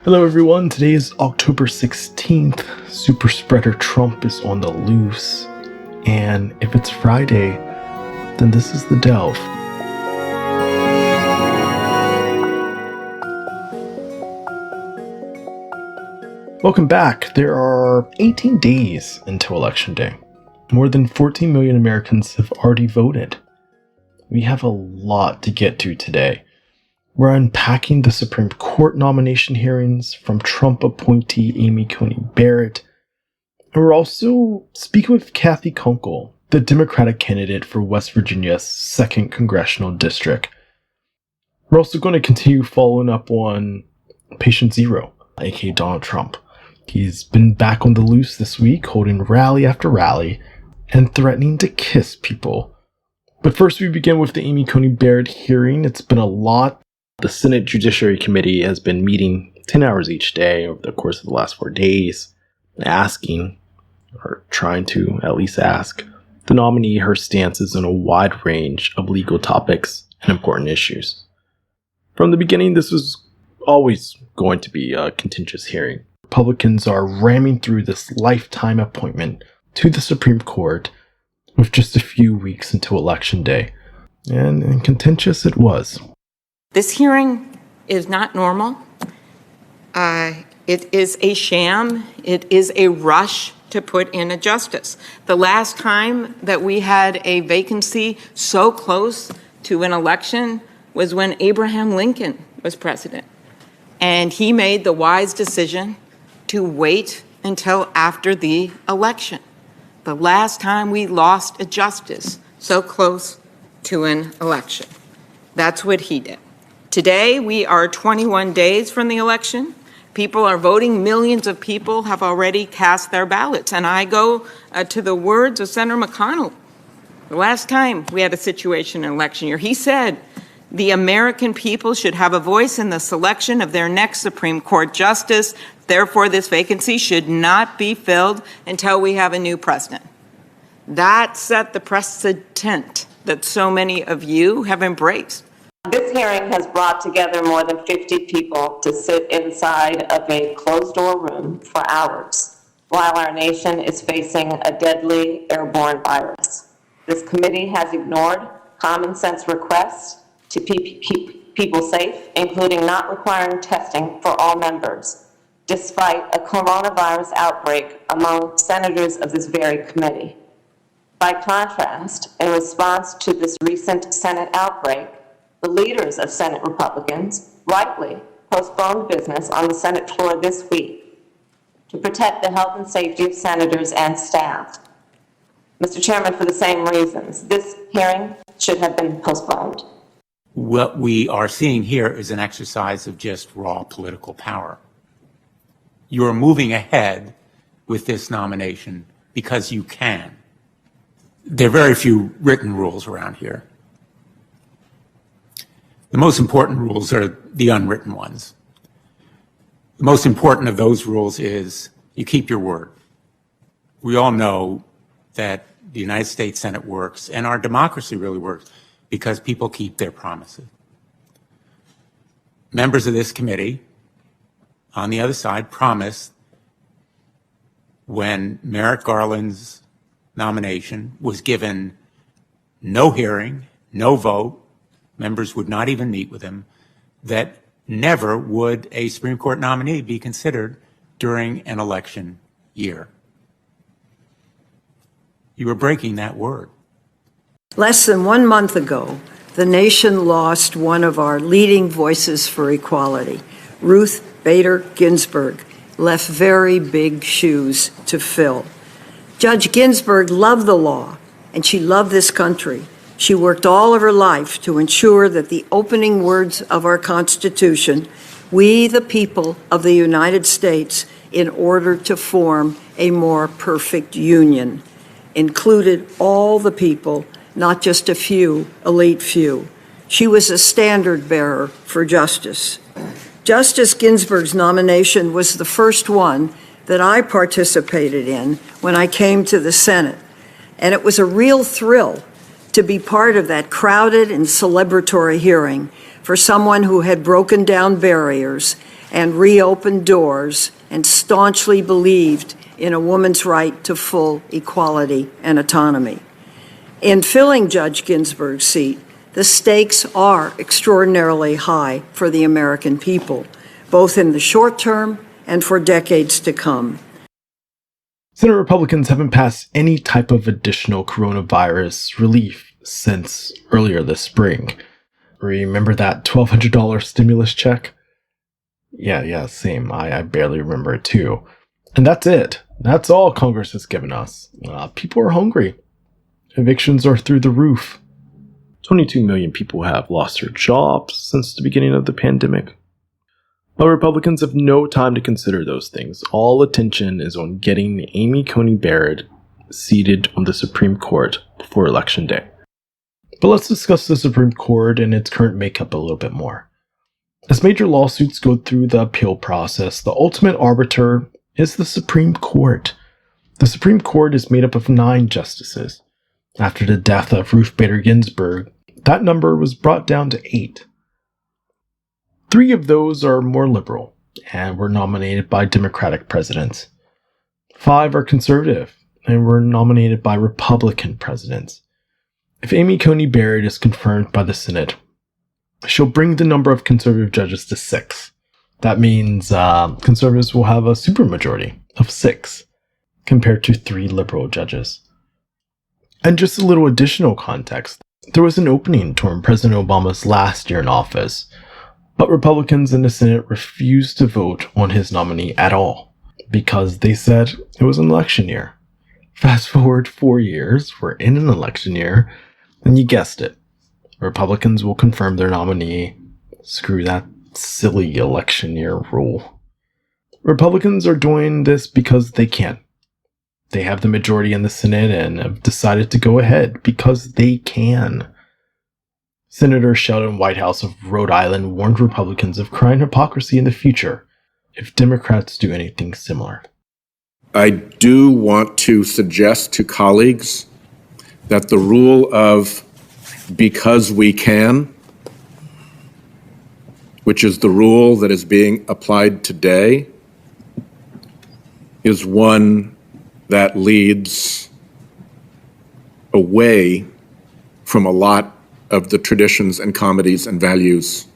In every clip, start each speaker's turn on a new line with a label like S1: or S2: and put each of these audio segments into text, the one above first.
S1: Hello everyone, today is October 16th. Super spreader Trump is on the loose. And if it's Friday, then this is the Delve. Welcome back. There are 18 days until Election Day. More than 14 million Americans have already voted. We have a lot to get to today. We're unpacking the Supreme Court nomination hearings from Trump appointee Coney Barrett. And we're also speaking with Cathy Kunkel, the Democratic candidate for West Virginia's 2nd Congressional District. We're also going to continue following up on Patient Zero, aka Donald Trump. He's been back on the loose this week, holding rally after rally and threatening to kiss people. But first we begin with the Coney Barrett hearing. It's been a lot. The Senate Judiciary Committee has been meeting 10 hours each day over the course of the last 4 days, asking, or trying to at least ask, the nominee her stances on a wide range of legal topics and important issues. From the beginning, this was always going to be a contentious hearing. Republicans are ramming through this lifetime appointment to the Supreme Court with just a few weeks until Election Day. And contentious it was.
S2: This hearing is not normal. It is a sham. It is a rush to put in a justice. The last time that we had a vacancy so close to an election was when Abraham Lincoln was president. And he made the wise decision to wait until after the election. The last time we lost a justice so close to an election. That's what he did. Today, we are 21 days from the election. People are voting. Millions of people have already cast their ballots. And I go to the words of Senator McConnell. The last time we had a situation in election year, he said, the American people should have a voice in the selection of their next Supreme Court justice. Therefore, this vacancy should not be filled until we have a new president. That set the precedent that so many of you have embraced.
S3: This hearing has brought together more than 50 people to sit inside of a closed-door room for hours while our nation is facing a deadly airborne virus. This committee has ignored common-sense requests to keep people safe, including not requiring testing for all members, despite a coronavirus outbreak among senators of this very committee. By contrast, in response to this recent Senate outbreak, the leaders of Senate Republicans rightly postponed business on the Senate floor this week to protect the health and safety of senators and staff. Mr. Chairman, for the same reasons, this hearing should have been postponed.
S4: What we are seeing here is an exercise of just raw political power. You are moving ahead with this nomination because you can. There are very few written rules around here. The most important rules are the unwritten ones. The most important of those rules is you keep your word. We all know that the United States Senate works, and our democracy really works, because people keep their promises. Members of this committee, on the other side, promised when Merrick Garland's nomination was given no hearing, no vote, members would not even meet with him, that never would a Supreme Court nominee be considered during an election year. You are breaking that word.
S5: Less than 1 month ago, the nation lost one of our leading voices for equality. Ruth Bader Ginsburg left very big shoes to fill. Judge Ginsburg loved the law, and she loved this country. She worked all of her life to ensure that the opening words of our Constitution, "We, the people of the United States, in order to form a more perfect union," included all the people, not just a few, elite few. She was a standard bearer for justice. Justice Ginsburg's nomination was the first one that I participated in when I came to the Senate, and it was a real thrill to be part of that crowded and celebratory hearing for someone who had broken down barriers and reopened doors and staunchly believed in a woman's right to full equality and autonomy. In filling Judge Ginsburg's seat, the stakes are extraordinarily high for the American people, both in the short term and for decades to come.
S1: Senate Republicans haven't passed any type of additional coronavirus relief since earlier this spring. Remember that $1,200 stimulus check? Yeah, same. I barely remember it too. And that's it. That's all Congress has given us. People are hungry. Evictions are through the roof. 22 million people have lost their jobs since the beginning of the pandemic. But Republicans have no time to consider those things. All attention is on getting Amy Coney Barrett seated on the Supreme Court before Election Day. But let's discuss the Supreme Court and its current makeup a little bit more. As major lawsuits go through the appeal process, the ultimate arbiter is the Supreme Court. The Supreme Court is made up of 9 justices. After the death of Ruth Bader Ginsburg, that number was brought down to 8. 3 of those are more liberal and were nominated by Democratic presidents. 5 are conservative and were nominated by Republican presidents. If Amy Coney Barrett is confirmed by the Senate, she'll bring the number of conservative judges to 6. That means conservatives will have a supermajority of 6 compared to 3 liberal judges. And just a little additional context, there was an opening during President Obama's last year in office, but Republicans in the Senate refused to vote on his nominee at all because they said it was an election year. Fast forward 4 years, we're in an election year, and you guessed it. Republicans will confirm their nominee. Screw that silly election year rule. Republicans are doing this because they can. They have the majority in the Senate and have decided to go ahead because they can. Senator Sheldon Whitehouse of Rhode Island warned Republicans of crime hypocrisy in the future if Democrats do anything similar.
S6: I do want to suggest to colleagues that the rule of because we can, which is the rule that is being applied today, is one that leads away from a lot of the traditions and comedies and values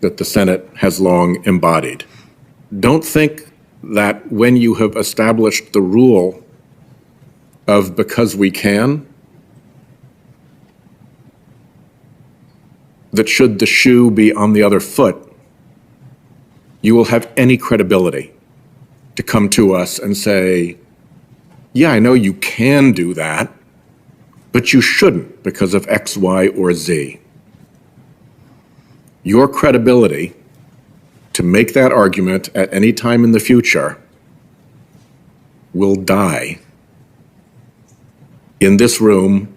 S6: that the Senate has long embodied. Don't think that when you have established the rule of because we can, that should the shoe be on the other foot, you will have any credibility to come to us and say, yeah, I know you can do that, but you shouldn't because of X, Y, or Z. Your credibility to make that argument at any time in the future will die in this room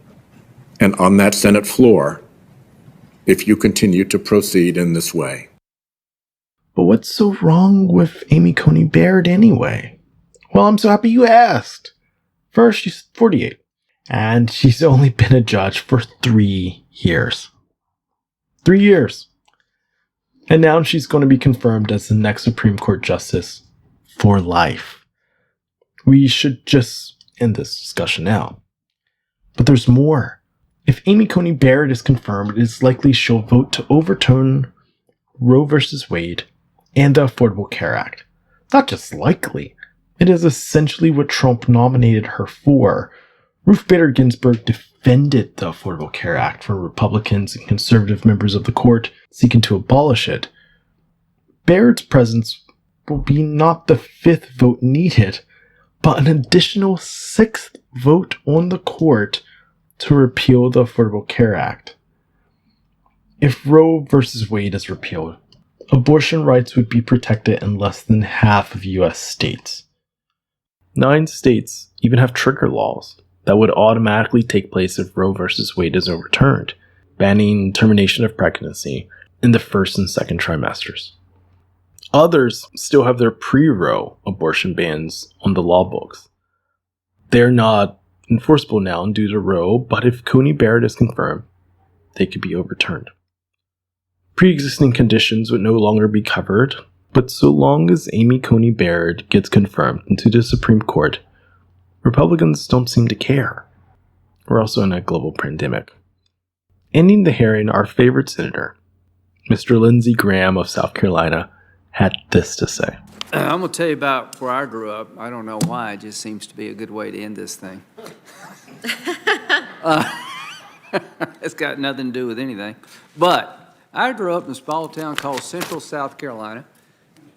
S6: and on that Senate floor if you continue to proceed in this way.
S1: But what's so wrong with Amy Coney Barrett anyway? Well, I'm so happy you asked. First, she's 48, and she's only been a judge for 3 years. 3 years. And now she's going to be confirmed as the next Supreme Court justice for life. We should just end this discussion now. But there's more. If Amy Coney Barrett is confirmed, it is likely she'll vote to overturn Roe v. Wade and the Affordable Care Act. Not just likely. It is essentially what Trump nominated her for. Ruth Bader Ginsburg defended the Affordable Care Act from Republicans and conservative members of the court seeking to abolish it. Barrett's presence will be not the 5th vote needed, but an additional 6th vote on the court to repeal the Affordable Care Act. If Roe v. Wade is repealed, abortion rights would be protected in less than half of U.S. states. 9 states even have trigger laws that would automatically take place if Roe v. Wade is overturned, banning termination of pregnancy in the first and second trimesters. Others still have their pre-Roe abortion bans on the law books. They're not enforceable now due to Roe, but if Coney Barrett is confirmed, they could be overturned. Pre-existing conditions would no longer be covered, But so long as Amy Coney Barrett gets confirmed into the Supreme Court, Republicans don't seem to care. We're also in a global pandemic. Ending the hearing, our favorite senator, Mr. Lindsey Graham of South Carolina, had this to say.
S7: I'm going to tell you about where I grew up. I don't know why. It just seems to be a good way to end this thing. It's got nothing to do with anything. But I grew up in a small town called Central South Carolina.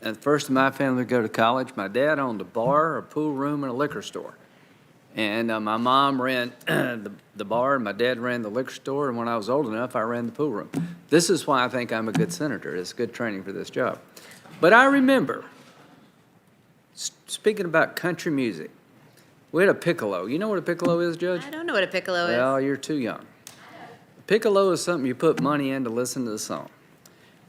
S7: And the first of my family to go to college, my dad owned a bar, a pool room, and a liquor store. And my mom ran the bar, and my dad ran the liquor store. And when I was old enough, I ran the pool room. This is why I think I'm a good senator. It's good training for this job. But I remember, speaking about country music, we had a piccolo. You know what a piccolo is, Judge?
S8: I don't know what a piccolo is.
S7: Well, you're too young. A piccolo is something you put money in to listen to the song.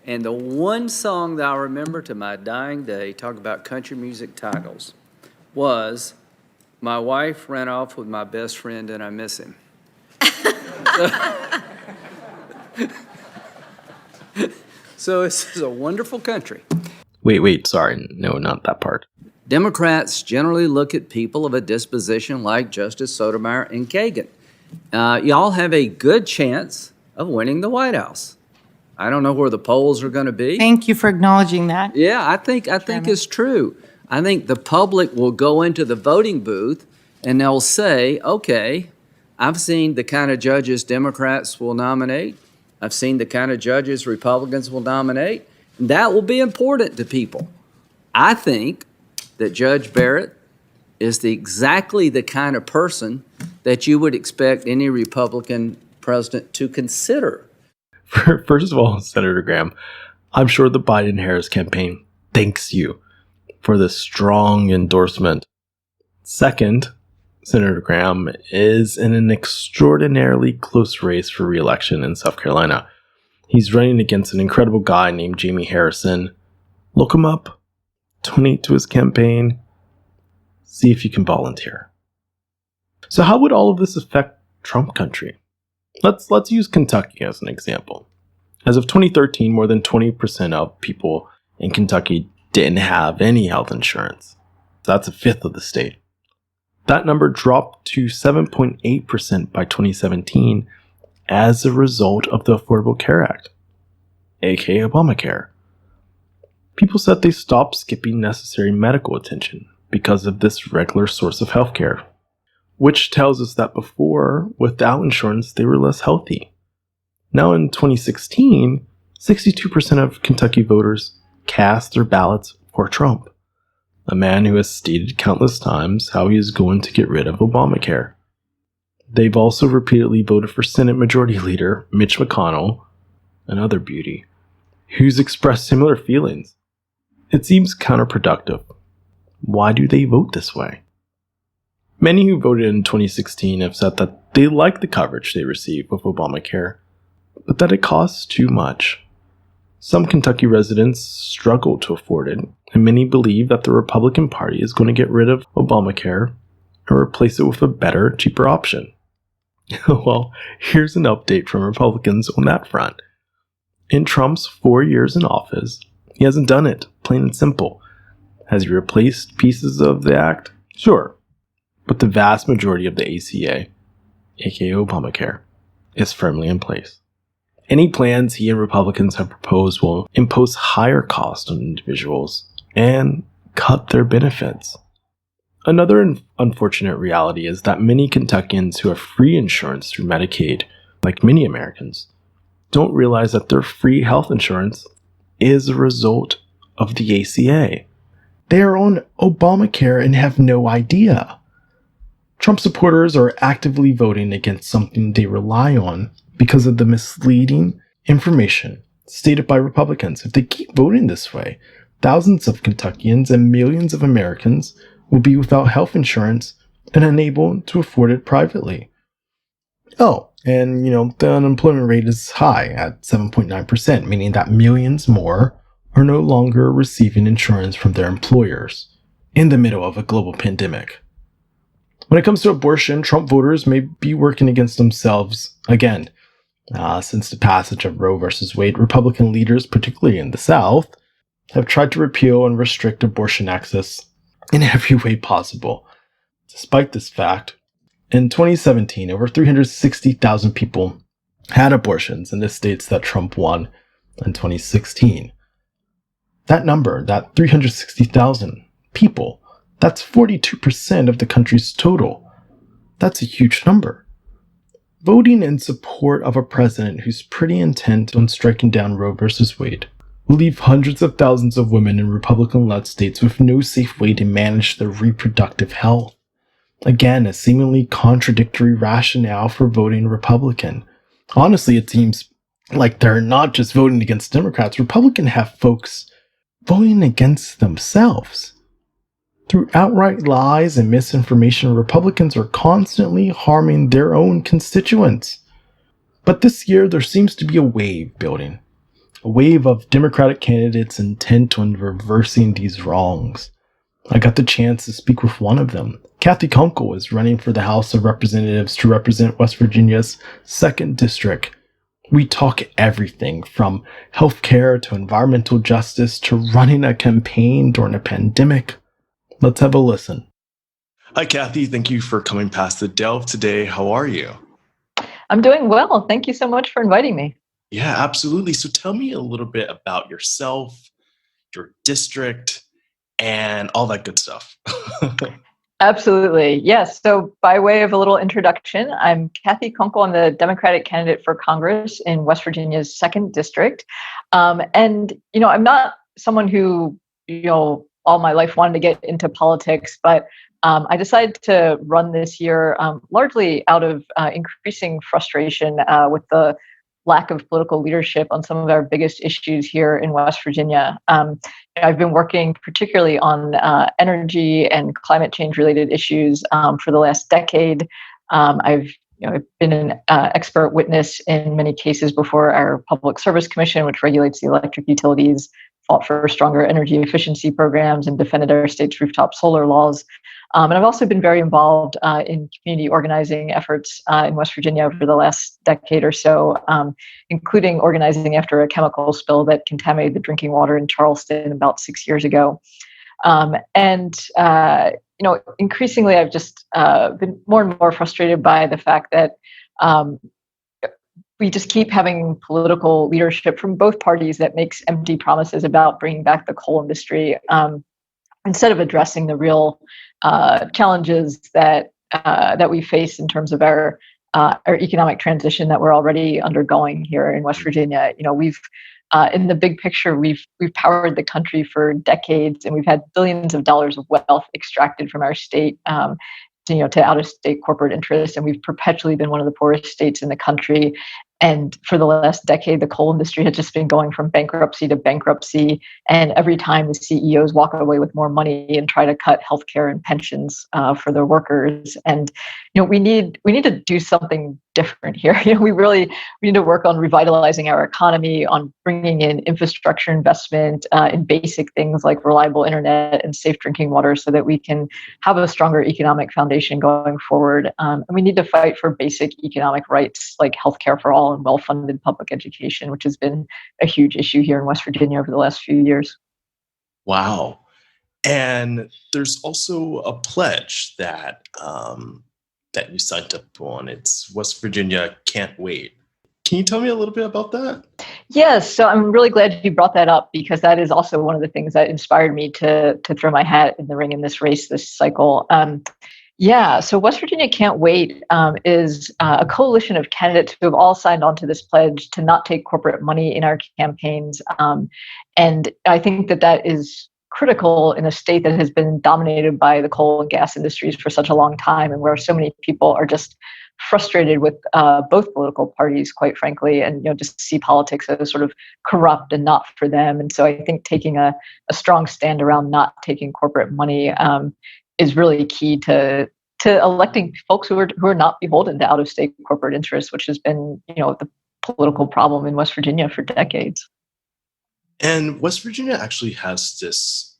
S7: And the one song that I remember to my dying day, talk about country music titles, was "My Wife Ran Off with My Best Friend and I Miss Him." So this is a wonderful country.
S1: Wait, sorry. No, not that part.
S7: Democrats generally look at people of a disposition like Justice Sotomayor and Kagan. Y'all have a good chance of winning the White House. I don't know where the polls are going to be.
S2: Thank you for acknowledging that.
S7: Yeah, I think it's true. I think the public will go into the voting booth and they'll say, okay, I've seen the kind of judges Democrats will nominate. I've seen the kind of judges Republicans will nominate. And that will be important to people. I think that Judge Barrett is exactly the kind of person that you would expect any Republican president to consider.
S1: First of all, Senator Graham, I'm sure the Biden-Harris campaign thanks you for this strong endorsement. Second, Senator Graham is in an extraordinarily close race for re-election in South Carolina. He's running against an incredible guy named Jamie Harrison. Look him up, donate to his campaign, see if you can volunteer. So how would all of this affect Trump country? Let's use Kentucky as an example. As of 2013, more than 20% of people in Kentucky didn't have any health insurance. That's a fifth of the state. That number dropped to 7.8% by 2017 as a result of the Affordable Care Act, aka Obamacare. People said they stopped skipping necessary medical attention because of this regular source of healthcare, which tells us that before, without insurance, they were less healthy. Now in 2016, 62% of Kentucky voters cast their ballots for Trump, a man who has stated countless times how he is going to get rid of Obamacare. They've also repeatedly voted for Senate Majority Leader Mitch McConnell, another beauty, who's expressed similar feelings. It seems counterproductive. Why do they vote this way? Many who voted in 2016 have said that they like the coverage they receive with Obamacare, but that it costs too much. Some Kentucky residents struggle to afford it, and many believe that the Republican Party is going to get rid of Obamacare and replace it with a better, cheaper option. Well, here's an update from Republicans on that front. In Trump's 4 years in office, he hasn't done it, plain and simple. Has he replaced pieces of the act? Sure. But the vast majority of the ACA, aka Obamacare, is firmly in place. Any plans he and Republicans have proposed will impose higher costs on individuals and cut their benefits. Another unfortunate reality is that many Kentuckians who have free insurance through Medicaid, like many Americans, don't realize that their free health insurance is a result of the ACA. They are on Obamacare and have no idea. Trump supporters are actively voting against something they rely on because of the misleading information stated by Republicans. If they keep voting this way, thousands of Kentuckians and millions of Americans will be without health insurance and unable to afford it privately. Oh, and the unemployment rate is high at 7.9%, meaning that millions more are no longer receiving insurance from their employers in the middle of a global pandemic. When it comes to abortion, Trump voters may be working against themselves again. Since the passage of Roe v. Wade, Republican leaders, particularly in the South, have tried to repeal and restrict abortion access in every way possible. Despite this fact, in 2017, over 360,000 people had abortions in the states that Trump won in 2016. That number, that 360,000 people, that's 42% of the country's total. That's a huge number. Voting in support of a president who's pretty intent on striking down Roe v. Wade will leave hundreds of thousands of women in Republican-led states with no safe way to manage their reproductive health. Again, a seemingly contradictory rationale for voting Republican. Honestly, it seems like they're not just voting against Democrats. Republicans have folks voting against themselves. Through outright lies and misinformation, Republicans are constantly harming their own constituents. But this year, there seems to be a wave building. A wave of Democratic candidates intent on reversing these wrongs. I got the chance to speak with one of them. Cathy Kunkel is running for the House of Representatives to represent West Virginia's 2nd District. We talk everything from healthcare to environmental justice to running a campaign during a pandemic. Let's have a listen. Hi, Cathy. Thank you for coming past the Delve today. How are you?
S8: I'm doing well. Thank you so much for inviting me.
S1: Yeah, absolutely. So tell me a little bit about yourself, your district, and all that good stuff.
S8: Absolutely. Yes. So by way of a little introduction, I'm Cathy Kunkel. I'm the Democratic candidate for Congress in West Virginia's 2nd District. And I'm not someone who, all my life wanted to get into politics, but I decided to run this year largely out of increasing frustration with the lack of political leadership on some of our biggest issues here in West Virginia. I've been working particularly on energy and climate change related issues for the last decade. I've been an expert witness in many cases before our Public Service Commission, which regulates the electric utilities, fought for stronger energy efficiency programs, and defended our state's rooftop solar laws. And I've also been very involved in community organizing efforts in West Virginia over the last decade or so, including organizing after a chemical spill that contaminated the drinking water in Charleston about 6 years ago. Increasingly, I've just been more and more frustrated by the fact that we just keep having political leadership from both parties that makes empty promises about bringing back the coal industry, instead of addressing the real challenges that we face in terms of our economic transition that we're already undergoing here in West Virginia. We've in the big picture, we've powered the country for decades, and we've had billions of dollars of wealth extracted from our state, to out-of-state corporate interests, and we've perpetually been one of the poorest states in the country. And for the last decade, the coal industry has just been going from bankruptcy to bankruptcy. And every time the CEOs walk away with more money and try to cut healthcare and pensions for their workers. And we need to do something different here. We need to work on revitalizing our economy, on bringing in infrastructure investment in basic things like reliable internet and safe drinking water, so that we can have a stronger economic foundation going forward. And we need to fight for basic economic rights like healthcare for all and well-funded public education, which has been a huge issue here in West Virginia over the last few years.
S9: Wow. And there's also a pledge that that you signed up on. It's West Virginia Can't Wait. Can you tell me a little bit about that?
S8: Yes, so I'm really glad you brought that up, because that is also one of the things that inspired me to throw my hat in the ring in this race this cycle. So West Virginia Can't Wait is a coalition of candidates who have all signed on to this pledge to not take corporate money in our campaigns. And I think that is critical in a state that has been dominated by the coal and gas industries for such a long time, and where so many people are just frustrated with both political parties, quite frankly, and just see politics as sort of corrupt and not for them. And so I think taking a strong stand around not taking corporate money is really key to electing folks who are not beholden to out-of-state corporate interests, which has been the political problem in West Virginia for decades.
S9: And West Virginia actually has this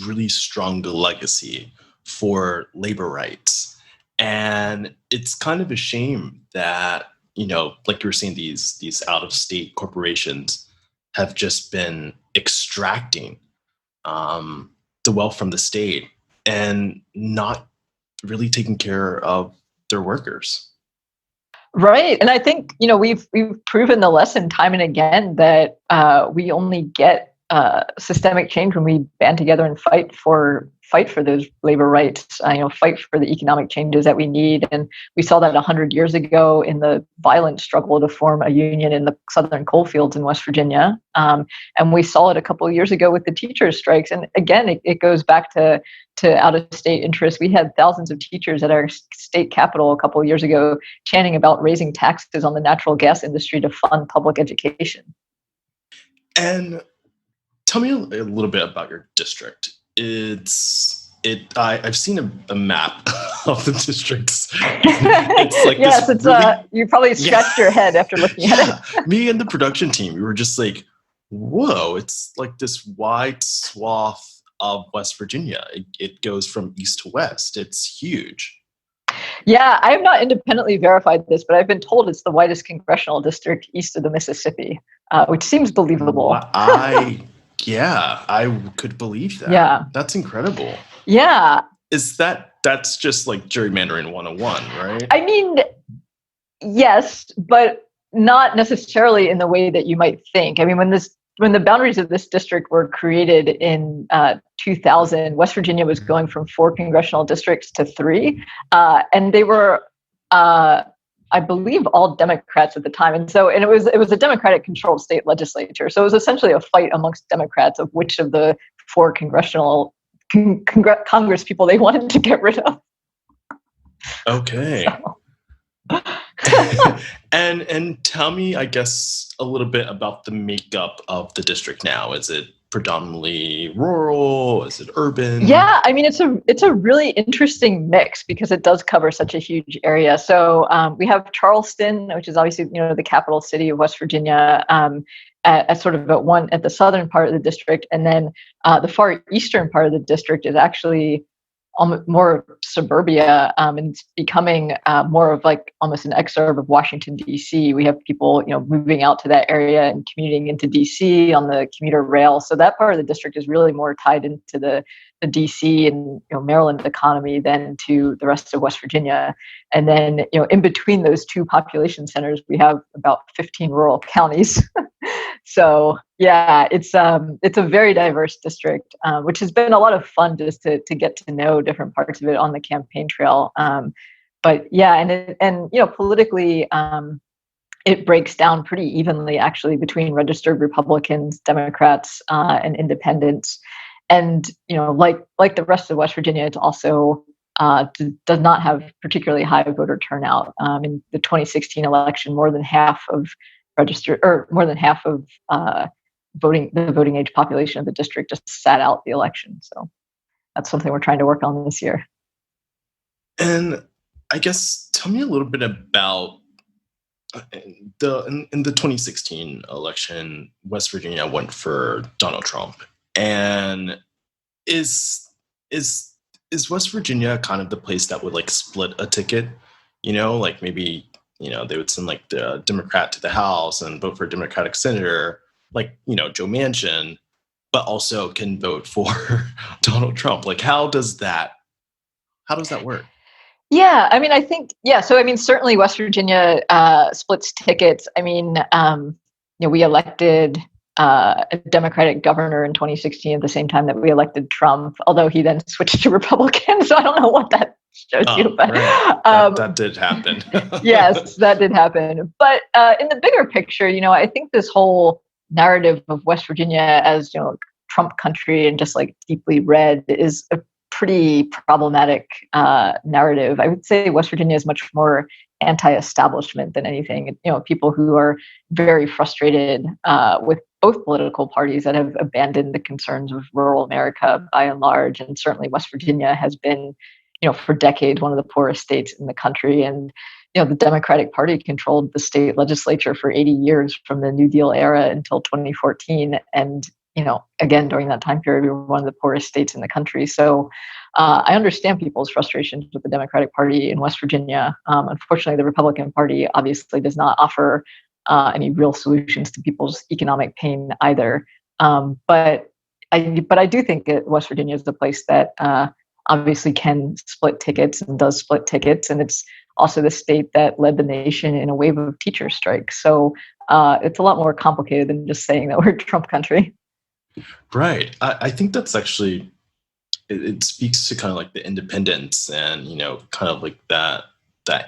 S9: really strong legacy for labor rights. And it's kind of a shame that, like you were saying, these out-of-state corporations have just been extracting the wealth from the state and not really taking care of their workers.
S8: Right. And I think, we've proven the lesson time and again that we only get systemic change when we band together and fight for those labor rights, fight for the economic changes that we need. And we saw that 100 years ago in the violent struggle to form a union in the southern coal fields in West Virginia. And we saw it a couple of years ago with the teachers' strikes. And again, it goes back to out-of-state interests. We had thousands of teachers at our state capitol a couple of years ago chanting about raising taxes on the natural gas industry to fund public education.
S9: And tell me a little bit about your district. I've seen a map of the districts. It's like
S8: yes, it's really, you probably scratched your head after looking at it.
S9: Me and the production team, we were just like, whoa, it's like this wide swath of West Virginia. It goes from east to west. It's huge.
S8: Yeah, I have not independently verified this, but I've been told it's the widest congressional district east of the Mississippi, which seems believable.
S9: I could believe that.
S8: Yeah.
S9: That's incredible.
S8: Yeah.
S9: That's just like gerrymandering 101, right?
S8: I mean, yes, but not necessarily in the way that you might think. I mean, when the boundaries of this district were created in 2000, West Virginia was going from 4 congressional districts to 3, and they were, I believe, all Democrats at the time. And it was a Democratic-controlled state legislature. So it was essentially a fight amongst Democrats of which of the 4 congressional Congress people they wanted to get rid of.
S9: Okay. And tell me, I guess, a little bit about the makeup of the district now. Is it predominantly rural? Is it urban?
S8: Yeah, I mean, it's a really interesting mix because it does cover such a huge area. So we have Charleston, which is obviously the capital city of West Virginia, at sort of at the southern part of the district, and then the far eastern part of the district is actually more suburbia, and it's becoming more of like almost an exurb of Washington, D.C. We have people, moving out to that area and commuting into D.C. on the commuter rail. So that part of the district is really more tied into the D.C. and Maryland economy than to the rest of West Virginia. And then, in between those 2 population centers, we have about 15 rural counties. So yeah, it's a very diverse district, which has been a lot of fun just to get to know different parts of it on the campaign trail. But yeah, and politically, it breaks down pretty evenly actually between registered Republicans, Democrats, and independents. And like the rest of West Virginia, it's also does not have particularly high voter turnout. In the 2016 election, more than half of the voting age population of the district just sat out the election. So that's something we're trying to work on this year.
S9: And I guess tell me a little bit about in the 2016 election, West Virginia went for Donald Trump. And is West Virginia kind of the place that would like split a ticket? Like maybe they would send like the Democrat to the House and vote for a Democratic senator, like, Joe Manchin, but also can vote for Donald Trump. Like, how does that work?
S8: Yeah, I mean, I think, so I mean, certainly West Virginia splits tickets. I mean, we elected a Democratic governor in 2016 at the same time that we elected Trump, although he then switched to Republican. So I don't know what that shows you. But
S9: right. That did happen.
S8: Yes, that did happen. But in the bigger picture, I think this whole narrative of West Virginia as, Trump country and just like deeply red is a pretty problematic narrative. I would say West Virginia is much more anti-establishment than anything. People who are very frustrated with both political parties that have abandoned the concerns of rural America by and large. And certainly West Virginia has been, for decades, one of the poorest states in the country. And, the Democratic Party controlled the state legislature for 80 years from the New Deal era until 2014. And, again, during that time period, we were one of the poorest states in the country. So I understand people's frustrations with the Democratic Party in West Virginia. Unfortunately, the Republican Party obviously does not offer any real solutions to people's economic pain either. But but I do think that West Virginia is the place that obviously can split tickets and does split tickets, and it's also the state that led the nation in a wave of teacher strikes. So it's a lot more complicated than just saying that we're Trump country.
S9: Right. I think that's actually, it speaks to kind of like the independence and, kind of like that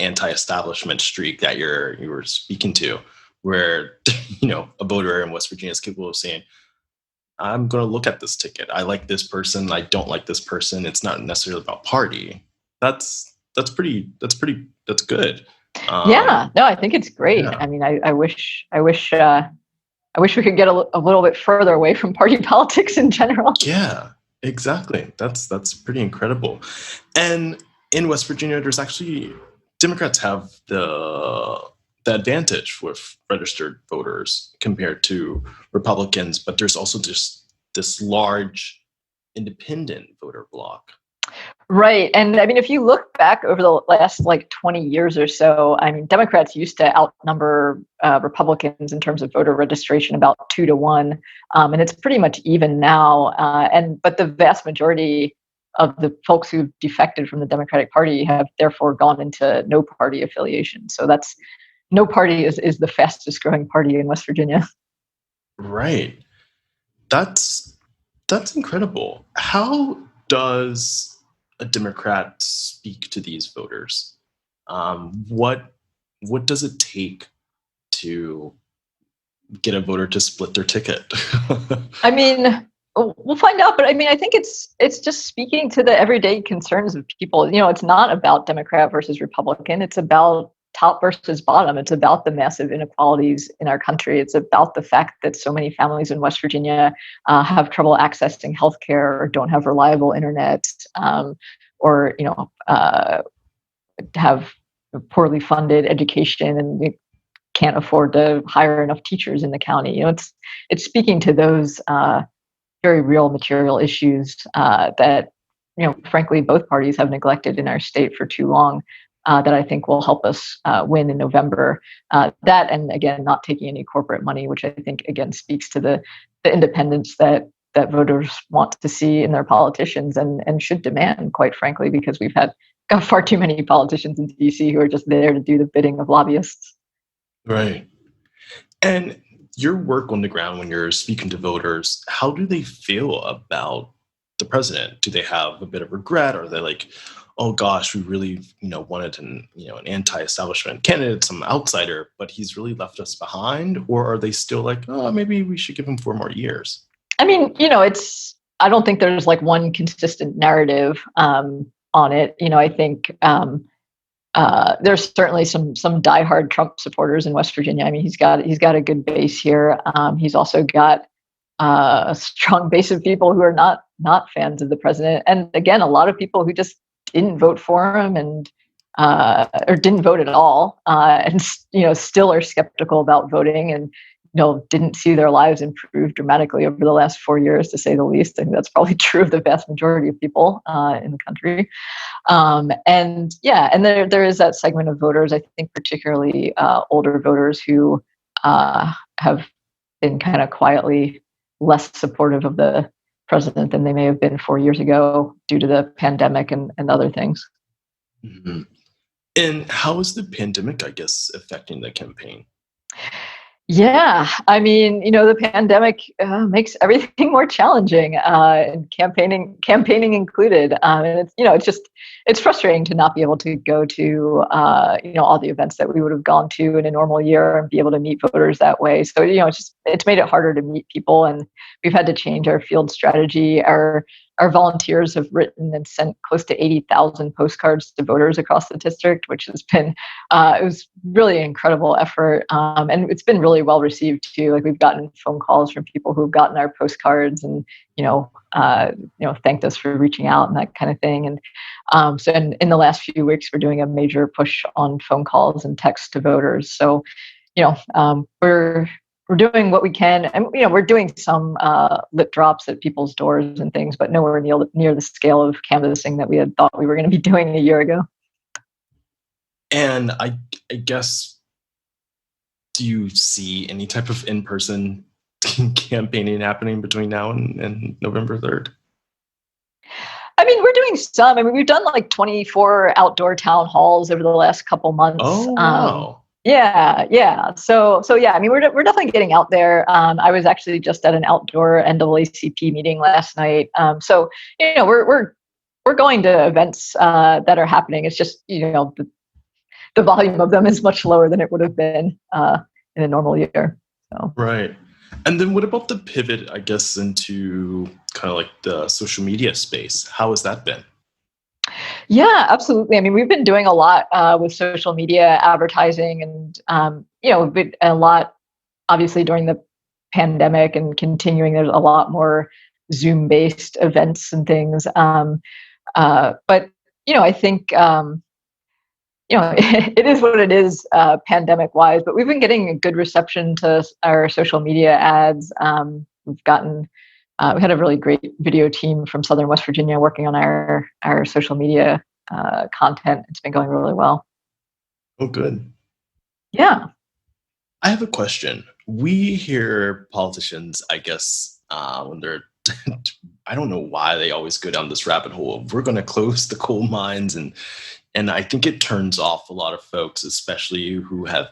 S9: anti-establishment streak that you were speaking to, where, a voter in West Virginia is capable of saying, I'm going to look at this ticket. I like this person. I don't like this person. It's not necessarily about party. That's good.
S8: Yeah, no, I think it's great.
S9: Yeah.
S8: I mean, I wish we could get a little bit further away from party politics in general.
S9: Yeah, exactly. That's pretty incredible. And in West Virginia, there's actually Democrats have the advantage with registered voters compared to Republicans, but there's also just this large independent voter bloc.
S8: Right. And I mean, if you look back over the last 20 years or so, I mean, Democrats used to outnumber Republicans in terms of voter registration about 2-1. And it's pretty much even now. But the vast majority of the folks who've defected from the Democratic Party have therefore gone into no party affiliation. So no party is the fastest growing party in West Virginia. Right.
S9: That's incredible. How does a Democrat speak to these voters? What does it take to get a voter to split their ticket?
S8: I mean, we'll find out, but I mean, I think it's just speaking to the everyday concerns of people. It's not about Democrat versus Republican. It's about top versus bottom. It's about the massive inequalities in our country. It's about the fact that so many families in West Virginia have trouble accessing healthcare or don't have reliable internet, or have poorly funded education and can't afford to hire enough teachers in the county. It's speaking to those very real material issues that frankly both parties have neglected in our state for too long. That I think will help us win in November. That, and again, not taking any corporate money, which I think again speaks to the independence that voters want to see in their politicians and should demand, quite frankly, because we've got far too many politicians in DC who are just there to do the bidding of lobbyists.
S9: Right. And your work on the ground when you're speaking to voters, how do they feel about the president? Do they have a bit of regret? Or are they like, oh gosh, we really, wanted an anti-establishment candidate, some outsider, but he's really left us behind? Or are they still like, oh, maybe we should give him 4 more years?
S8: I mean, I don't think there's one consistent narrative on it. I think there's certainly some diehard Trump supporters in West Virginia. I mean, he's got a good base here. He's also got a strong base of people who are not fans of the president, and again, a lot of people who just didn't vote for him and or didn't vote at all, and still are skeptical about voting and didn't see their lives improve dramatically over the last 4 years, to say the least. I think that's probably true of the vast majority of people in the country. And there is that segment of voters, I think particularly older voters, who have been kind of quietly less supportive of the president than they may have been 4 years ago due to the pandemic and other things.
S9: Mm-hmm. And how is the pandemic, I guess, affecting the campaign?
S8: Yeah, I mean, the pandemic makes everything more challenging, and campaigning included. And it's frustrating to not be able to go to all the events that we would have gone to in a normal year and be able to meet voters that way. So it's made it harder to meet people, and we've had to change our field strategy. Our volunteers have written and sent close to 80,000 postcards to voters across the district, which has been it was really an incredible effort, and it's been really well received too. We've gotten phone calls from people who've gotten our postcards and thanked us for reaching out and that kind of thing. And so in the last few weeks, we're doing a major push on phone calls and texts to voters. So we're doing what we can, and we're doing some lip drops at people's doors and things, but nowhere near the scale of canvassing that we had thought we were going to be doing a year ago.
S9: And I guess, do you see any type of in-person campaigning happening between now and November 3rd?
S8: I mean, we're doing some. I mean, we've done like 24 outdoor town halls over the last couple months.
S9: Oh, wow.
S8: Yeah. So yeah. I mean, we're definitely getting out there. I was actually just at an outdoor NAACP meeting last night. So we're going to events that are happening. It's just the volume of them is much lower than it would have been in a normal year. So.
S9: Right. And then what about the pivot, I guess, into kind of like the social media space? How has that been?
S8: Yeah, absolutely. I mean, we've been doing a lot with social media advertising and, we've been a lot, obviously, during the pandemic and continuing. There's a lot more Zoom-based events and things. But, I think, it is what it is pandemic wise, but we've been getting a good reception to our social media ads. We've gotten, we had a really great video team from Southern West Virginia working on our social media content. It's been going really well.
S9: Oh, good.
S8: Yeah.
S9: I have a question. We hear politicians, I guess, when they're, I don't know why they always go down this rabbit hole of we're going to close the coal mines. And I think it turns off a lot of folks, especially who have,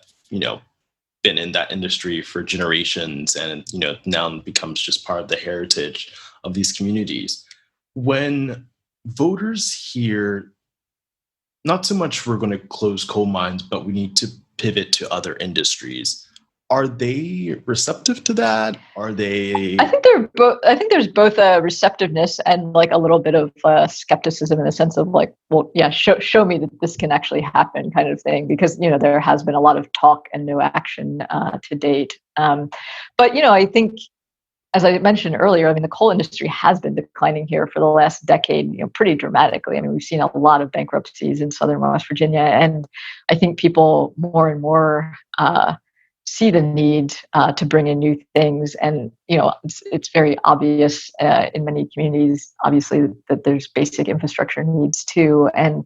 S9: been in that industry for generations and, now becomes just part of the heritage of these communities. When voters hear not so much we're going to close coal mines, but we need to pivot to other industries, are they receptive to that? Are they?
S8: I think they're both. I think there's both a receptiveness and like a little bit of skepticism in the sense of like, well, yeah, show me that this can actually happen, kind of thing, because there has been a lot of talk and no action to date. But I think, as I mentioned earlier, I mean, the coal industry has been declining here for the last decade, pretty dramatically. I mean, we've seen a lot of bankruptcies in Southern West Virginia, and I think people more and more see the need to bring in new things. And, it's very obvious in many communities, obviously, that there's basic infrastructure needs too. And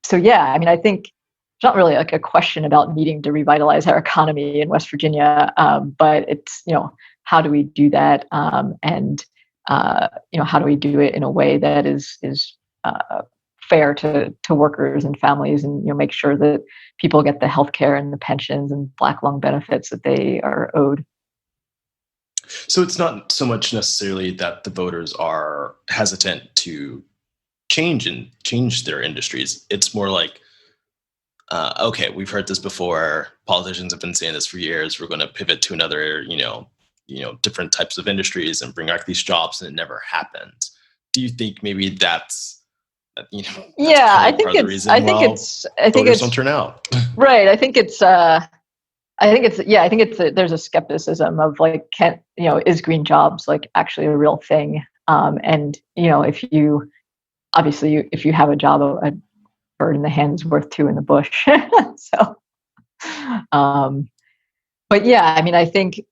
S8: so, yeah, I mean, I think it's not really like a question about needing to revitalize our economy in West Virginia, but it's, how do we do that? And how do we do it in a way that is fair to workers and families, and make sure that people get the health care and the pensions and Black lung benefits that they are owed.
S9: So it's not so much necessarily that the voters are hesitant to change their industries. It's more like, okay, we've heard this before. Politicians have been saying this for years. We're going to pivot to another, different types of industries and bring back these jobs, and it never happens. Do you think maybe that's
S8: yeah, I think it's
S9: don't turn out.
S8: Right. I think it's there's a skepticism of like, is green jobs like actually a real thing? And if you have a job, a bird in the hand is worth two in the bush. So, but yeah, I mean, I think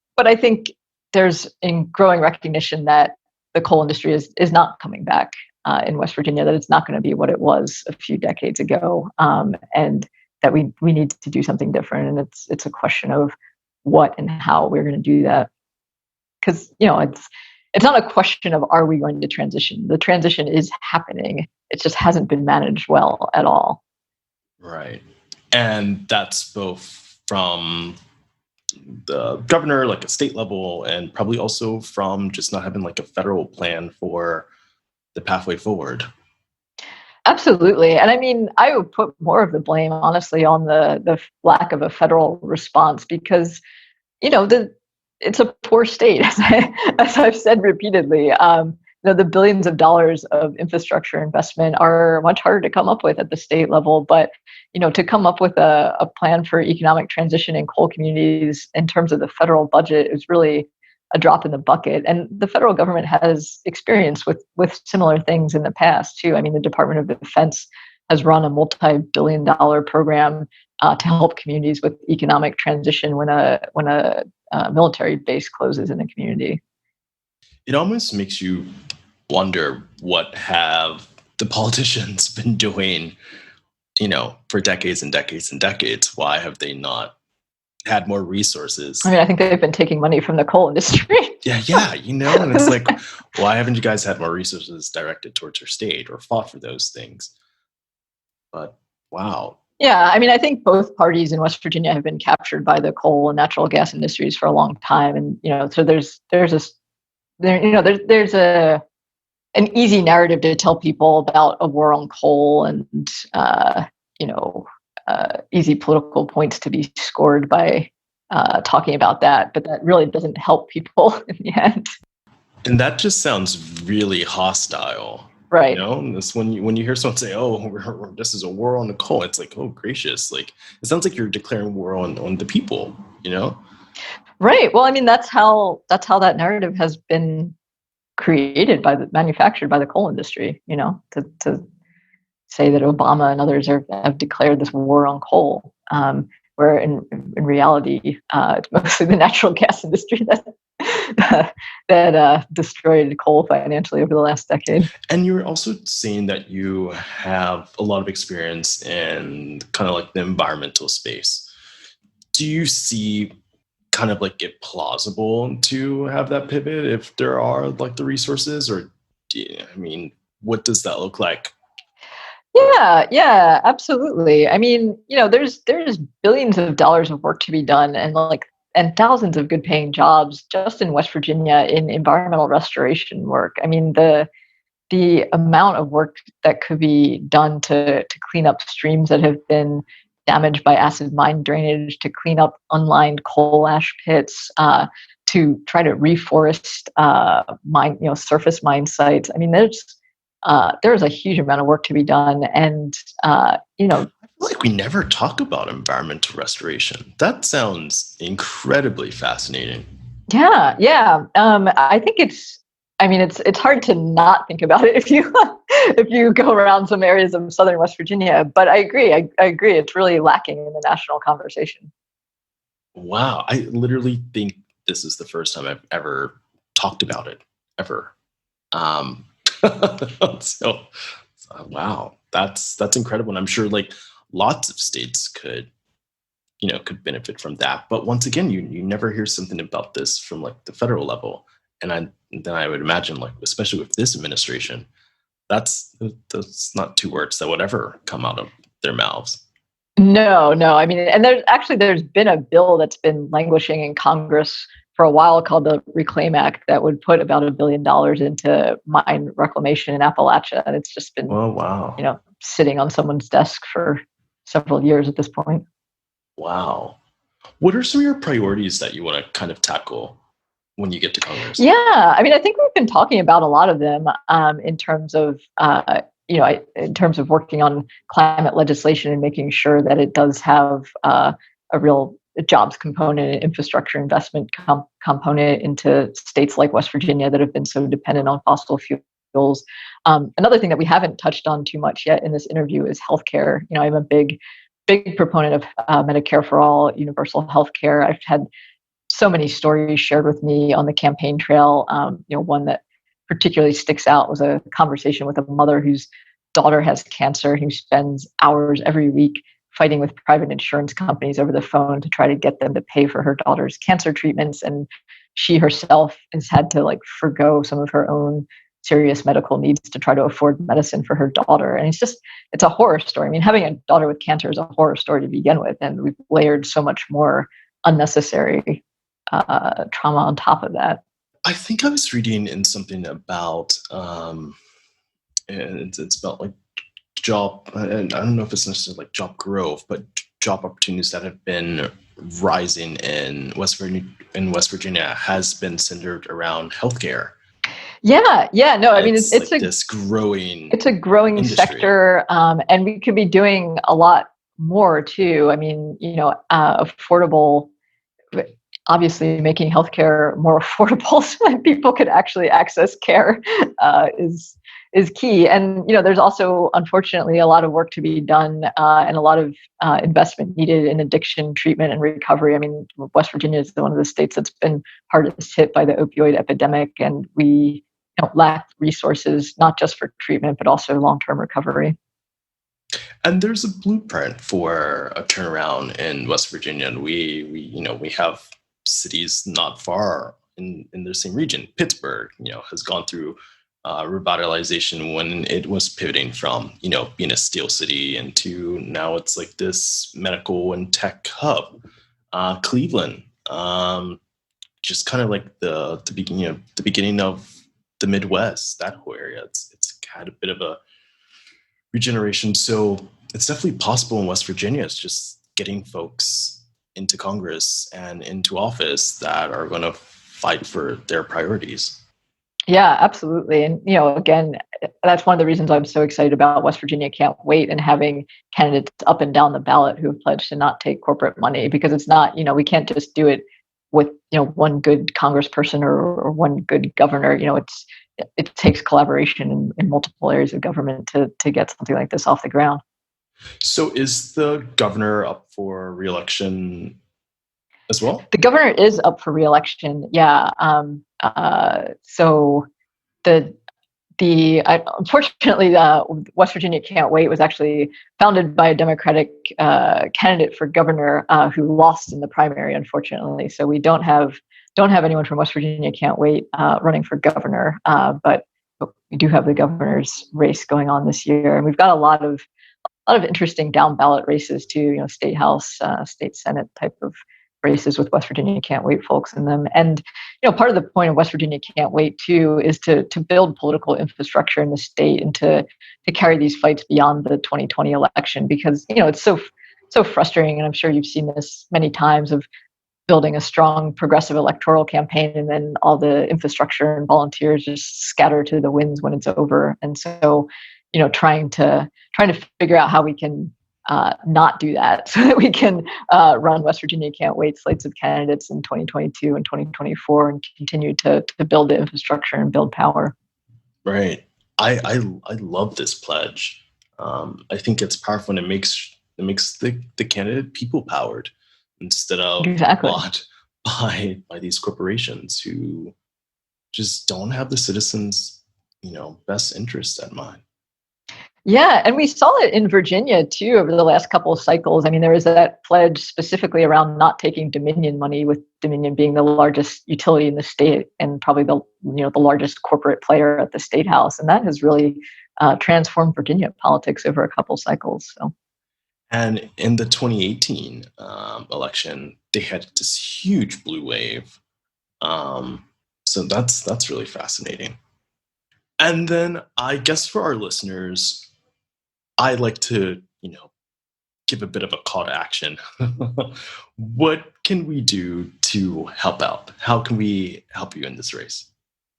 S8: there's a growing recognition that the coal industry is not coming back in West Virginia, that it's not going to be what it was a few decades ago, and that we need to do something different. And it's a question of what and how we're going to do that. Because it's not a question of are we going to transition. The transition is happening. It just hasn't been managed well at all.
S9: Right, and that's both from the governor, like a state level, and probably also from just not having like a federal plan for the pathway forward.
S8: Absolutely. And I mean, I would put more of the blame, honestly, on the lack of a federal response, because, it's a poor state, as I've said repeatedly. The billions of dollars of infrastructure investment are much harder to come up with at the state level. But, to come up with a plan for economic transition in coal communities in terms of the federal budget is really a drop in the bucket. And the federal government has experience with similar things in the past too. I mean, the Department of Defense has run a multi-billion-dollar program to help communities with economic transition when a military base closes in a community.
S9: It almost makes you wonder, what have the politicians been doing, for decades and decades and decades? Why have they not had more resources.
S8: I mean, I think they've been taking money from the coal industry.
S9: Yeah, and it's like, why haven't you guys had more resources directed towards your state or fought for those things? But wow.
S8: Yeah, I mean, I think both parties in West Virginia have been captured by the coal and natural gas industries for a long time, and so there's an easy narrative to tell people about a war on coal, and easy political points to be scored by talking about that, but that really doesn't help people in the end.
S9: And that just sounds really hostile.
S8: Right.
S9: This when you hear someone say, "Oh, this is a war on the coal," it's like, oh gracious, like it sounds like you're declaring war on the people.
S8: Right. Well, I mean, that's how that narrative has been manufactured by the coal industry. To say that Obama and others have declared this war on coal, where in reality, it's mostly the natural gas industry that destroyed coal financially over the last decade.
S9: And you're also saying that you have a lot of experience in kind of like the environmental space. Do you see kind of like it plausible to have that pivot if there are like the resources, or what does that look like?
S8: Yeah, absolutely. I mean, there's billions of dollars of work to be done, and thousands of good paying jobs just in West Virginia in environmental restoration work. I mean, the amount of work that could be done to clean up streams that have been damaged by acid mine drainage, to clean up unlined coal ash pits, to try to reforest surface mine sites. I mean, there's a huge amount of work to be done, and
S9: I feel like we never talk about environmental restoration. That sounds incredibly fascinating.
S8: Yeah. I think it's hard to not think about it if you go around some areas of southern West Virginia. But I agree. I agree. It's really lacking in the national conversation.
S9: Wow, I literally think this is the first time I've ever talked about it ever. So wow, that's incredible, and I'm sure like lots of states could benefit from that. But once again, you never hear something about this from like the federal level, and then I would imagine, like especially with this administration, that's not two words that would ever come out of their mouths.
S8: No. I mean, and there's been a bill that's been languishing in Congress for a while called the Reclaim Act that would put about $1 billion into mine reclamation in Appalachia, and it's just been sitting on someone's desk for several years at this point.
S9: Wow. What are some of your priorities that you want to kind of tackle when you get to Congress?
S8: Yeah, I mean, I think we've been talking about a lot of them in terms of in terms of working on climate legislation and making sure that it does have a real jobs component and infrastructure investment component into states like West Virginia that have been so dependent on fossil fuels. Another thing that we haven't touched on too much yet in this interview is healthcare. I'm a big proponent of Medicare for all, universal healthcare. I've had so many stories shared with me on the campaign trail. One that particularly sticks out was a conversation with a mother whose daughter has cancer, who spends hours every week fighting with private insurance companies over the phone to try to get them to pay for her daughter's cancer treatments. And she herself has had to forgo some of her own serious medical needs to try to afford medicine for her daughter. And it's a horror story. I mean, having a daughter with cancer is a horror story to begin with. And we've layered so much more unnecessary trauma on top of that.
S9: I think I was reading in something about, and it's about like job, and I don't know if it's necessarily like job growth, but job opportunities that have been rising in West Virginia has been centered around healthcare.
S8: No, I mean, it's
S9: like
S8: it's a growing
S9: industry.
S8: sector, and we could be doing a lot more too. I mean, affordable, obviously making healthcare more affordable so that people could actually access care is key. And there's also, unfortunately, a lot of work to be done and a lot of investment needed in addiction treatment and recovery. I mean, West Virginia is one of the states that's been hardest hit by the opioid epidemic, and we lack resources not just for treatment but also long-term recovery.
S9: And there's a blueprint for a turnaround in West Virginia. And we have cities not far in the same region. Pittsburgh, has gone through revitalization when it was pivoting from, being a steel city into now it's like this medical and tech hub. Cleveland, just kind of like the beginning of the Midwest, that whole area. It's had a bit of a regeneration. So it's definitely possible in West Virginia. It's just getting folks into Congress and into office that are going to fight for their priorities.
S8: Yeah, absolutely. And, again, that's one of the reasons I'm so excited about West Virginia Can't Wait and having candidates up and down the ballot who have pledged to not take corporate money, because it's not, we can't just do it with, one good congressperson or one good governor. It takes collaboration in multiple areas of government to get something like this off the ground.
S9: So is the governor up for re-election as well?
S8: The governor is up for re-election. Yeah. So unfortunately, West Virginia Can't Wait was actually founded by a Democratic candidate for governor who lost in the primary, unfortunately. So we don't have anyone from West Virginia Can't Wait running for governor, but we do have the governor's race going on this year, and we've got a lot of interesting down ballot races too. State house, state senate type of races with West Virginia Can't Wait folks in them. And, part of the point of West Virginia Can't Wait too is to build political infrastructure in the state and to carry these fights beyond the 2020 election, because, it's so frustrating. And I'm sure you've seen this many times of building a strong progressive electoral campaign and then all the infrastructure and volunteers just scatter to the winds when it's over. And so, trying to figure out how we can not do that so that we can run West Virginia Can't Wait slates of candidates in 2022 and 2024 and continue to build the infrastructure and build power.
S9: Right. I love this pledge. I think it's powerful, and it makes the candidate people powered instead of bought by these corporations who just don't have the citizens' best interests at mind.
S8: Yeah, and we saw it in Virginia too over the last couple of cycles. I mean, there was that pledge specifically around not taking Dominion money, with Dominion being the largest utility in the state and probably the largest corporate player at the state house, and that has really transformed Virginia politics over a couple cycles. So.
S9: And in the 2018 election, they had this huge blue wave. So that's really fascinating. And then I guess for our listeners, I like to, give a bit of a call to action. What can we do to help out? How can we help you in this race?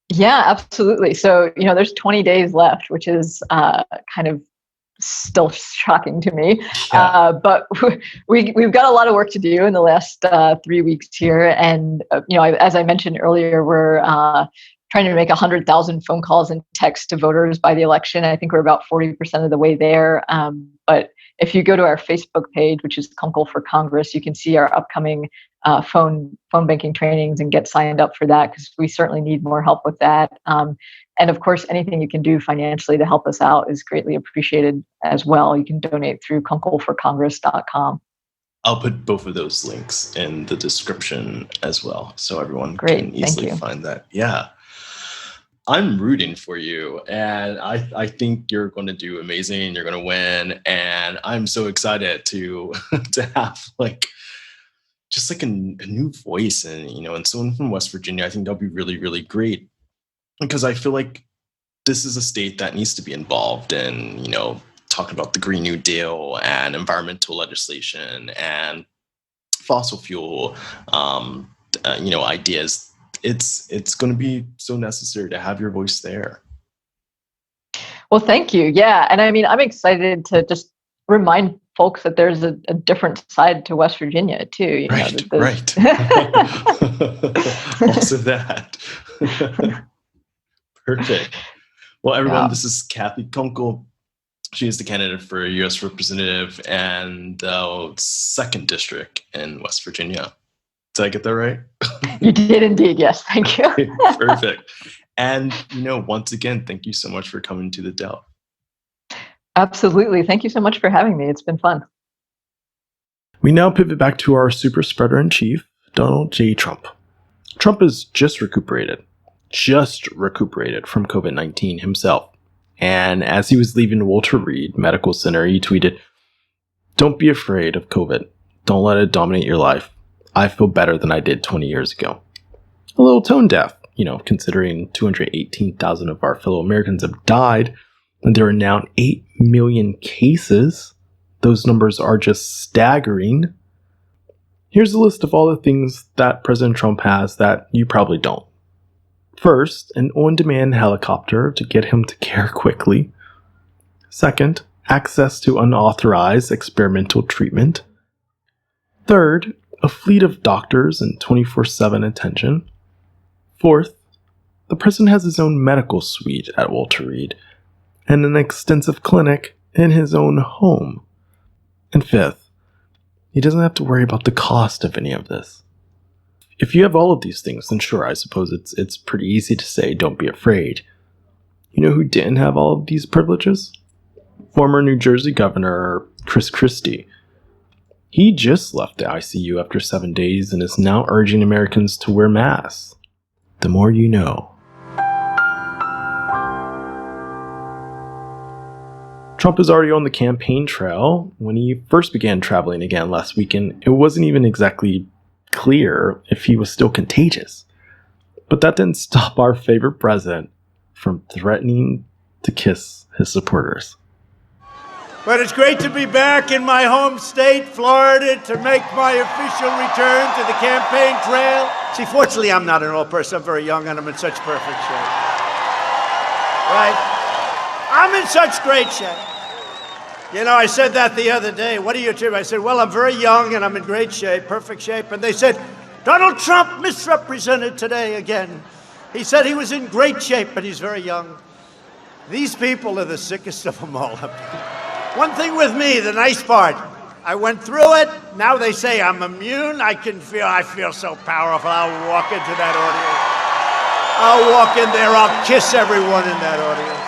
S8: Yeah, absolutely. So, there's 20 days left, which is kind of still shocking to me. Yeah. But we've got a lot of work to do in the last 3 weeks here. And, as I mentioned earlier, we're trying to make 100,000 phone calls and texts to voters by the election. I think we're about 40% of the way there. But if you go to our Facebook page, which is Kunkel for Congress, you can see our upcoming phone banking trainings and get signed up for that, because we certainly need more help with that. And of course, anything you can do financially to help us out is greatly appreciated as well. You can donate through kunkelforcongress.com.
S9: I'll put both of those links in the description as well, so everyone can easily find that. Yeah. I'm rooting for you, and I think you're going to do amazing. You're going to win, and I'm so excited to have just a new voice, and someone from West Virginia. I think that'll be really, really great, because I feel like this is a state that needs to be involved in talking about the Green New Deal and environmental legislation and fossil fuel ideas. It's going to be so necessary to have your voice there.
S8: Well, thank you. Yeah. And I mean, I'm excited to just remind folks that there's a different side to West Virginia too.
S9: Right. Also that. Perfect. Well, everyone, This is Cathy Kunkel. She is the candidate for U.S. Representative and the 2nd District in West Virginia. Did I get that right?
S8: You did indeed. Yes. Thank you.
S9: Perfect. And, once again, thank you so much for coming to the Dell.
S8: Absolutely. Thank you so much for having me. It's been fun.
S1: We now pivot back to our super spreader in chief, Donald J. Trump. Trump has just recuperated from COVID-19 himself. And as he was leaving Walter Reed Medical Center, he tweeted, "Don't be afraid of COVID. Don't let it dominate your life. I feel better than I did 20 years ago." A little tone deaf, considering 218,000 of our fellow Americans have died, and there are now 8 million cases. Those numbers are just staggering. Here's a list of all the things that President Trump has that you probably don't. First, an on-demand helicopter to get him to care quickly. Second, access to unauthorized experimental treatment. Third, a fleet of doctors and 24/7 attention. Fourth, the president has his own medical suite at Walter Reed and an extensive clinic in his own home. And fifth, he doesn't have to worry about the cost of any of this. If you have all of these things, then sure, I suppose it's pretty easy to say, don't be afraid. You know who didn't have all of these privileges? Former New Jersey Governor Chris Christie. He just left the ICU after 7 days and is now urging Americans to wear masks. The more you know. Trump is already on the campaign trail. When he first began traveling again last weekend, it wasn't even exactly clear if he was still contagious. But that didn't stop our favorite president from threatening to kiss his supporters.
S10: But it's great to be back in my home state, Florida, to make my official return to the campaign trail. See, fortunately, I'm not an old person. I'm very young, and I'm in such perfect shape. Right? I'm in such great shape. I said that the other day. What do you do? I said, well, I'm very young, and I'm in great shape, perfect shape. And they said, Donald Trump misrepresented today again. He said he was in great shape, but he's very young. These people are the sickest of them all. One thing with me, the nice part, I went through it. Now they say I'm immune. I feel so powerful. I'll walk into that audience. I'll walk in there. I'll kiss everyone in that audience.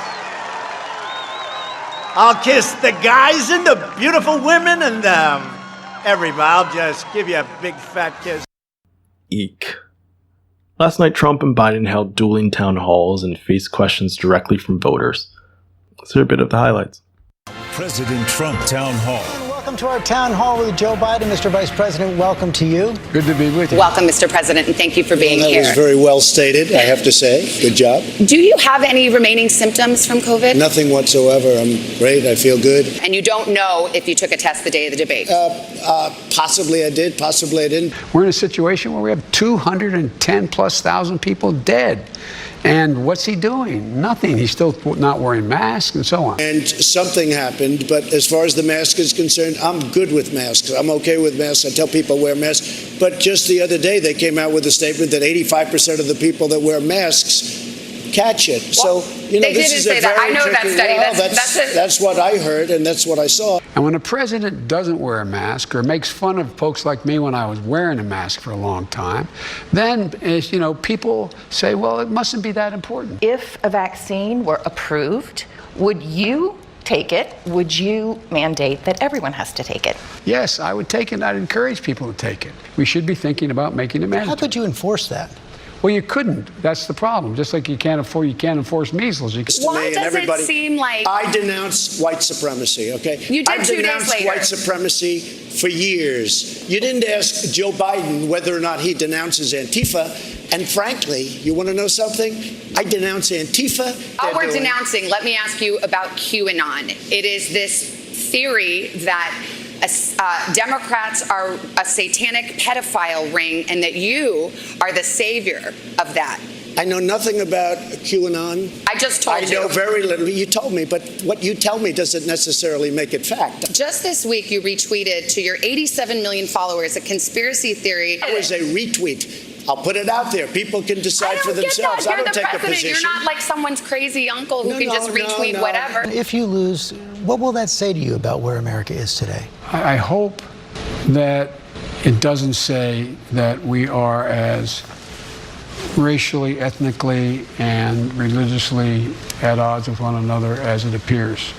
S10: I'll kiss the guys and the beautiful women and everybody. I'll just give you a big fat kiss.
S1: Eek. Last night, Trump and Biden held dueling town halls and faced questions directly from voters. Let's hear a bit of the highlights.
S11: President Trump Town Hall.
S12: Welcome to our town hall with Joe Biden. Mr. Vice President, welcome to you.
S11: Good to be with you.
S13: Welcome, Mr. President, and thank you for being here.
S14: That was very well stated, I have to say. Good job.
S13: Do you have any remaining symptoms from COVID?
S14: Nothing whatsoever. I'm great. I feel good.
S13: And you don't know if you took a test the day of the debate?
S14: Possibly I did. Possibly I didn't.
S15: We're in a situation where we have 210,000+ people dead. And what's he doing? Nothing. He's still not wearing masks and so on.
S14: And something happened, but as far as the mask is concerned, I'm good with masks. I'm okay with masks. I tell people wear masks. But just the other day, they came out with a statement that 85% of the people that wear masks catch it.
S13: Well,
S14: so,
S13: they
S14: this
S13: didn't
S14: is
S13: say
S14: a
S13: that.
S14: very
S13: I know
S14: tricky,
S13: that study.
S14: That's what I heard, and that's what I saw.
S15: And when a president doesn't wear a mask or makes fun of folks like me when I was wearing a mask for a long time, then, people say, well, it mustn't be that important.
S16: If a vaccine were approved, would you take it? Would you mandate that everyone has to take it?
S15: Yes, I would take it. I'd encourage people to take it. We should be thinking about making it mandatory.
S12: How could you enforce that?
S15: Well, you couldn't. That's the problem. Just like you can't enforce measles.
S13: Why does it seem like...
S14: I denounce white supremacy, okay?
S13: You did
S14: I've
S13: 2 days
S14: denounced
S13: later.
S14: white supremacy for years. You didn't ask Joe Biden whether or not he denounces Antifa. And frankly, you want to know something? I denounce Antifa.
S13: We're denouncing. Let me ask you about QAnon. It is this theory that Democrats are a satanic pedophile ring and that you are the savior of that.
S14: I know nothing about QAnon.
S13: I just told you.
S14: I know very little. You told me, but what you tell me doesn't necessarily make it fact.
S13: Just this week, you retweeted to your 87 million followers a conspiracy theory.
S14: That was a retweet. I'll put it out there. People can decide for themselves. I don't take a position.
S13: You're not like someone's crazy uncle who can just retweet whatever.
S12: If you lose, what will that say to you about where America is today?
S15: I hope that it doesn't say that we are as racially, ethnically, and religiously at odds with one another as it appears.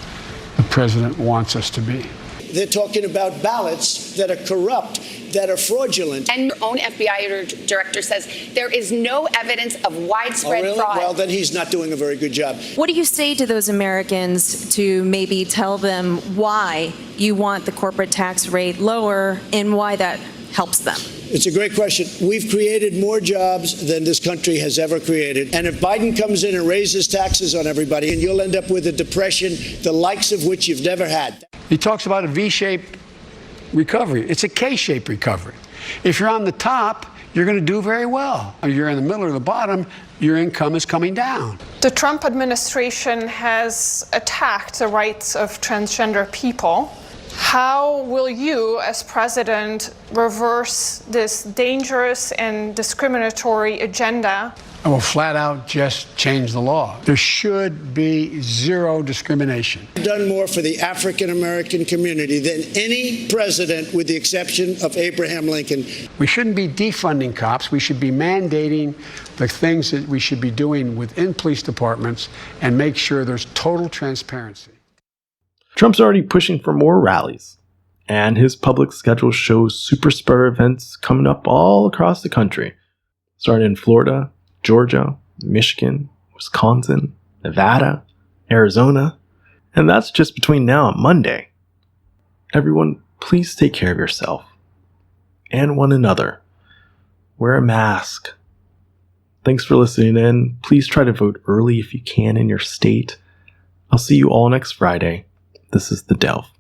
S15: the president wants us to be.
S14: They're talking about ballots that are corrupt, that are fraudulent.
S13: And your own FBI director says there is no evidence of widespread fraud.
S14: Well, then he's not doing a very good job.
S17: What do you say to those Americans to maybe tell them why you want the corporate tax rate lower and why that helps them?
S14: It's a great question. We've created more jobs than this country has ever created. And if Biden comes in and raises taxes on everybody, and you'll end up with a depression, the likes of which you've never had.
S15: He talks about a V-shaped recovery. It's a K-shaped recovery. If you're on the top, you're going to do very well. If you're in the middle or the bottom, your income is coming down.
S18: The Trump administration has attacked the rights of transgender people. How will you, as president, reverse this dangerous and discriminatory agenda?
S15: I will flat out just change the law. There should be zero discrimination.
S14: I've done more for the African American community than any president, with the exception of Abraham Lincoln.
S15: We shouldn't be defunding cops. We should be mandating the things that we should be doing within police departments and make sure there's total transparency.
S1: Trump's already pushing for more rallies, and his public schedule shows super spreader events coming up all across the country, starting in Florida, Georgia, Michigan, Wisconsin, Nevada, Arizona, and that's just between now and Monday. Everyone, please take care of yourself and one another. Wear a mask. Thanks for listening in. Please try to vote early if you can in your state. I'll see you all next Friday. This is The Delve.